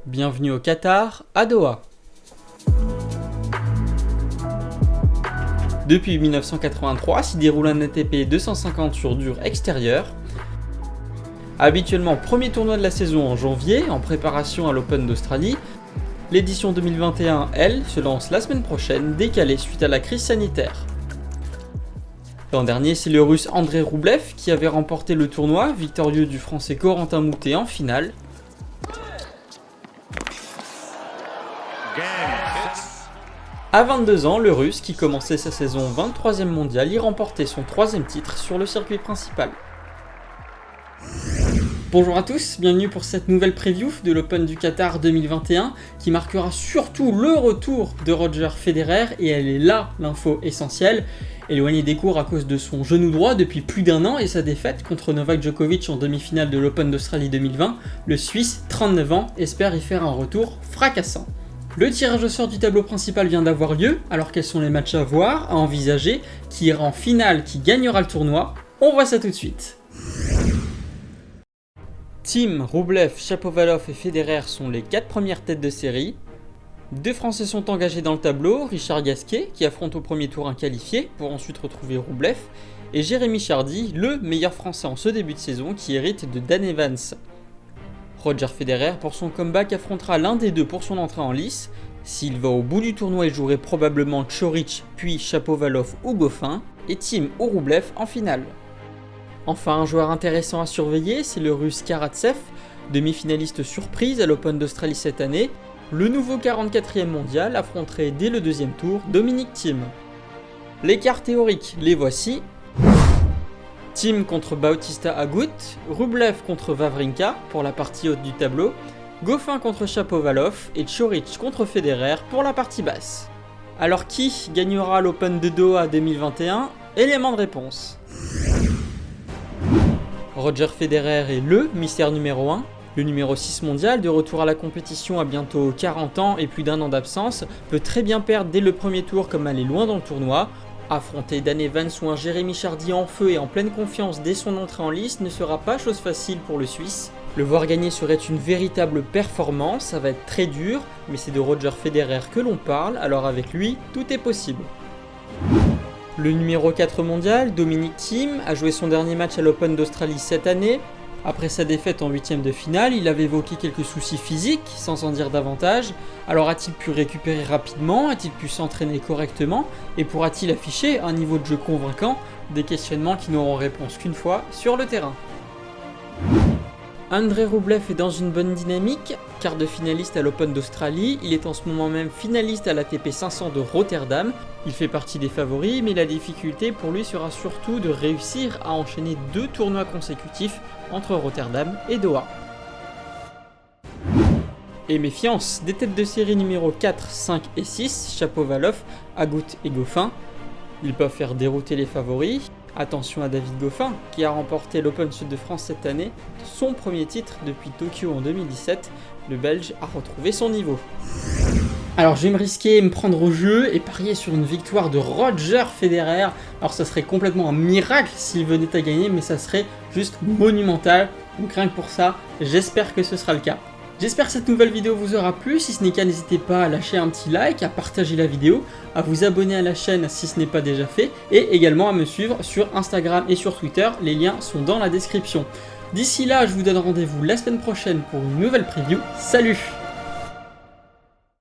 Bienvenue au Qatar, à Doha. Depuis 1983 s'y déroule un ATP 250 sur dur extérieur. Habituellement premier tournoi de la saison en janvier, en préparation à l'Open d'Australie, l'édition 2021, elle, se lance la semaine prochaine, décalée suite à la crise sanitaire. L'an dernier, c'est le Russe Andrei Roublev qui avait remporté le tournoi, victorieux du Français Corentin Moutet en finale. À 22 ans, le Russe, qui commençait sa saison 23e mondiale, y remportait son 3e titre sur le circuit principal. Bonjour à tous, bienvenue pour cette nouvelle preview de l'Open du Qatar 2021 qui marquera surtout le retour de Roger Federer et elle est là l'info essentielle. Éloigné des cours à cause de son genou droit depuis plus d'1 an et sa défaite contre Novak Djokovic en demi-finale de l'Open d'Australie 2020, le Suisse, 39 ans, espère y faire un retour fracassant. Le tirage au sort du tableau principal vient d'avoir lieu, alors quels sont les matchs à voir, à envisager, qui ira en finale, qui gagnera le tournoi? On voit ça tout de suite. Thiem, Roublev, Shapovalov et Federer sont les 4 premières têtes de série. 2 Français sont engagés dans le tableau, Richard Gasquet, qui affronte au premier tour un qualifié, pour ensuite retrouver Roublev, et Jérémy Chardy, le meilleur Français en ce début de saison, qui hérite de Dan Evans. Roger Federer, pour son comeback, affrontera l'un des deux pour son entrée en lice. S'il va au bout du tournoi, il jouerait probablement Coric, puis Shapovalov ou Goffin, et Thiem ou Roublev en finale. Enfin, un joueur intéressant à surveiller, c'est le Russe Karatsev, demi-finaliste surprise à l'Open d'Australie cette année. Le nouveau 44e mondial affronterait dès le deuxième tour Dominic Thiem. Les cartes théoriques, les voici. Thiem contre Bautista Agut, Roublev contre Wawrinka pour la partie haute du tableau, Goffin contre Shapovalov et Coric contre Federer pour la partie basse. Alors qui gagnera l'Open de Doha 2021? Élément de réponse. Roger Federer est le mystère numéro 1. Le numéro 6 mondial, de retour à la compétition à bientôt 40 ans et plus d'1 an d'absence, peut très bien perdre dès le premier tour comme aller loin dans le tournoi. Affronter Dan Evans ou un Jérémy Chardy en feu et en pleine confiance dès son entrée en lice ne sera pas chose facile pour le Suisse. Le voir gagner serait une véritable performance, ça va être très dur, mais c'est de Roger Federer que l'on parle, alors avec lui, tout est possible. Le numéro 4 mondial, Dominic Thiem, a joué son dernier match à l'Open d'Australie cette année. Après sa défaite en 8e de finale, il avait évoqué quelques soucis physiques, sans en dire davantage. Alors a-t-il pu récupérer rapidement? A-t-il pu s'entraîner correctement? Et pourra-t-il afficher un niveau de jeu convaincant? Des questionnements qui n'auront réponse qu'une fois sur le terrain. Andrei Roublev est dans une bonne dynamique, quart de finaliste à l'Open d'Australie, il est en ce moment même finaliste à l'ATP 500 de Rotterdam. Il fait partie des favoris, mais la difficulté pour lui sera surtout de réussir à enchaîner 2 tournois consécutifs entre Rotterdam et Doha. Et méfiance, des têtes de série numéro 4, 5 et 6, Shapovalov, Agut et Goffin. Ils peuvent faire dérouter les favoris. Attention à David Goffin, qui a remporté l'Open Sud de France cette année, son premier titre depuis Tokyo en 2017. Le Belge a retrouvé son niveau. Alors je vais me risquer, me prendre au jeu et parier sur une victoire de Roger Federer. Alors ça serait complètement un miracle s'il venait à gagner, mais ça serait juste monumental. Donc rien que pour ça, j'espère que ce sera le cas. J'espère que cette nouvelle vidéo vous aura plu, si ce n'est le cas n'hésitez pas à lâcher un petit like, à partager la vidéo, à vous abonner à la chaîne si ce n'est pas déjà fait, et également à me suivre sur Instagram et sur Twitter, les liens sont dans la description. D'ici là, je vous donne rendez-vous la semaine prochaine pour une nouvelle preview, salut!